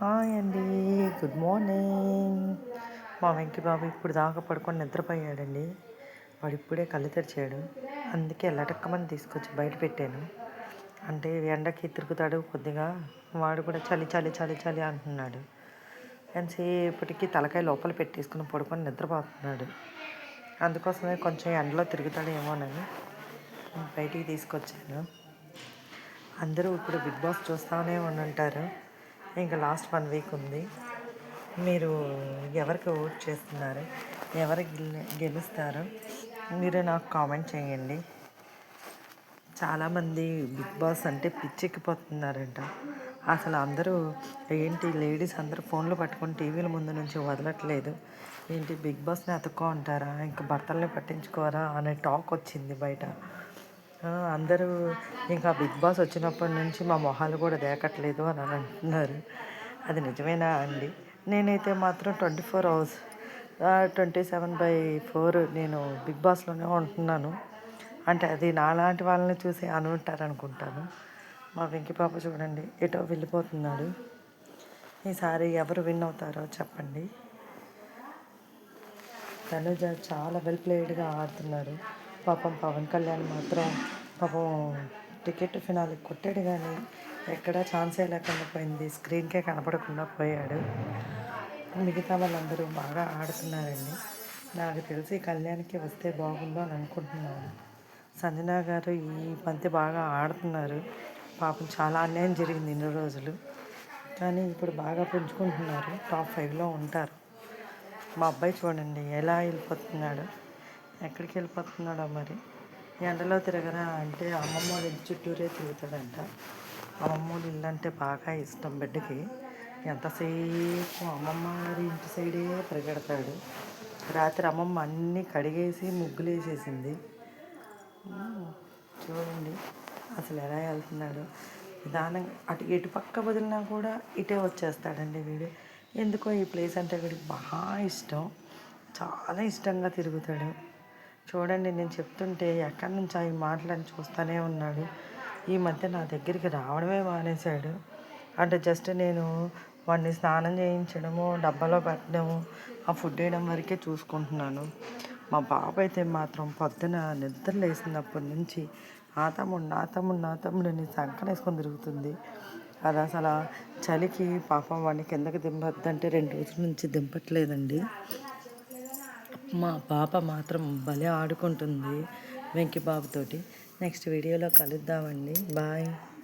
Hi అండి. Good morning. మా వెంకీ బాబు ఇప్పుడు దాకా పడుకొని నిద్రపోయాడండి. వాడు ఇప్పుడే కళ్ళు తెరిచాడు. అందుకే లటక్కమని తీసుకొచ్చి బయట పెట్టాను. అంటే ఎండకి తిరుగుతాడు కొద్దిగా. వాడు కూడా చలి చలి చలి చలి అంటున్నాడు. ఎంతసేపటికి తలకాయ లోపల పెట్టేసుకుని పడుకొని నిద్రపోతున్నాడు. అందుకోసమే కొంచెం ఎండలో తిరుగుతాడేమోనని బయటికి తీసుకొచ్చాను. అందరూ ఇప్పుడు బిగ్ బాస్ చూస్తూనే ఉంటారు. ఇంకా లాస్ట్ 1 వీక్ ఉంది. మీరు ఎవరికి ఓట్ చేస్తున్నారు, ఎవరు గెలుస్తారు మీరు నాకు కామెంట్ చేయండి. చాలామంది బిగ్ బాస్ అంటే పిచ్చెక్కిపోతున్నారంట. అసలు అందరూ ఏంటి లేడీస్ అందరూ ఫోన్లు పట్టుకొని టీవీల ముందు నుంచి వదలట్లేదు. ఏంటి బిగ్ బాస్ని అతుక్కో అంటారా, ఇంకా భర్తల్ని పట్టించుకోరా అనే టాక్ వచ్చింది బయట. అందరూ ఇంకా బిగ్ బాస్ వచ్చినప్పటి నుంచి మా మొహాలు కూడా దేకట్లేదు అని అంటున్నారు. అది నిజమేనా అండి? నేనైతే మాత్రం 24 అవర్స్ 27/4 నేను బిగ్ బాస్లోనే ఉంటున్నాను. అంటే అది నాలాంటి వాళ్ళని చూసి అనుకుంటాను. మా వెంకీ పాప చూడండి ఎటో వెళ్ళిపోతున్నాడు. ఈసారి ఎవరు విన్ అవుతారో చెప్పండి. తనుజ చాలా వెల్ ప్లేడ్గా ఆడుతున్నారు. పాపం పవన్ కళ్యాణ్ మాత్రం పాపం టికెట్ ఫినాలి కొట్టాడు కానీ ఎక్కడా ఛాన్సే లేకుండా పోయింది. స్క్రీన్కే కనపడకుండా పోయాడు. మిగతా వాళ్ళందరూ బాగా ఆడుతున్నారండి. నాకు తెలిసి కళ్యాణ్కి వస్తే బాగుండు అని అనుకుంటున్నాను. సంజన గారు ఈ బంతి బాగా ఆడుతున్నారు. పాపం చాలా అన్యాయం జరిగింది ఇన్ని రోజులు, కానీ ఇప్పుడు బాగా పుంజుకుంటున్నారు. టాప్ 5లో ఉంటారు. మా అబ్బాయి చూడండి ఎలా వెళ్ళిపోతున్నాడు. ఎక్కడికి వెళ్ళిపోతున్నాడో మరి. ఎండలో తిరగరా అంటే అమ్మమ్మ వాళ్ళ ఇంటి చుట్టూరే తిరుగుతాడంట. అమ్మమ్మ వాళ్ళ ఇల్లు అంటే బాగా ఇష్టం బిడ్డకి. ఎంతసేపు అమ్మమ్మ గారి ఇంటి సైడే పరిగెడతాడు. రాత్రి అమ్మమ్మ అన్నీ కడిగేసి ముగ్గులు వేసేసింది. చూడండి అసలు ఎలా వెళ్తున్నాడు. నిదానంగా అటు ఎటు పక్క వదిలినా కూడా ఇటే వచ్చేస్తాడండి వీడు. ఎందుకో ఈ ప్లేస్ అంటే వీడికి బాగా ఇష్టం. చాలా ఇష్టంగా తిరుగుతాడు. చూడండి నేను చెప్తుంటే ఎక్కడి నుంచి అవి మాటలని చూస్తూనే ఉన్నాడు. ఈ మధ్య నా దగ్గరికి రావడమే మానేశాడు. అంటే జస్ట్ నేను వాడిని స్నానం చేయించడము, డబ్బాలో పెట్టడము, ఆ ఫుడ్ వేయడం వరకే చూసుకుంటున్నాను. మా బాబు అయితే మాత్రం పొద్దున నిద్ర లేచినప్పటి నుంచి నా తమ్ముడు నా తమ్ముడు నా తమ్ముడు అని సంకనేసుకొని తిరుగుతుంది. అది అసలు చలికి పాపం వాడిని కిందకి దింపొద్దంటే 2 రోజుల నుంచి దింపట్లేదండి. మా పాప మాత్రం భలే ఆడుకుంటుంది వెంకీ బాబుతోటి. నెక్స్ట్ వీడియోలో కలుద్దామండి. బాయ్.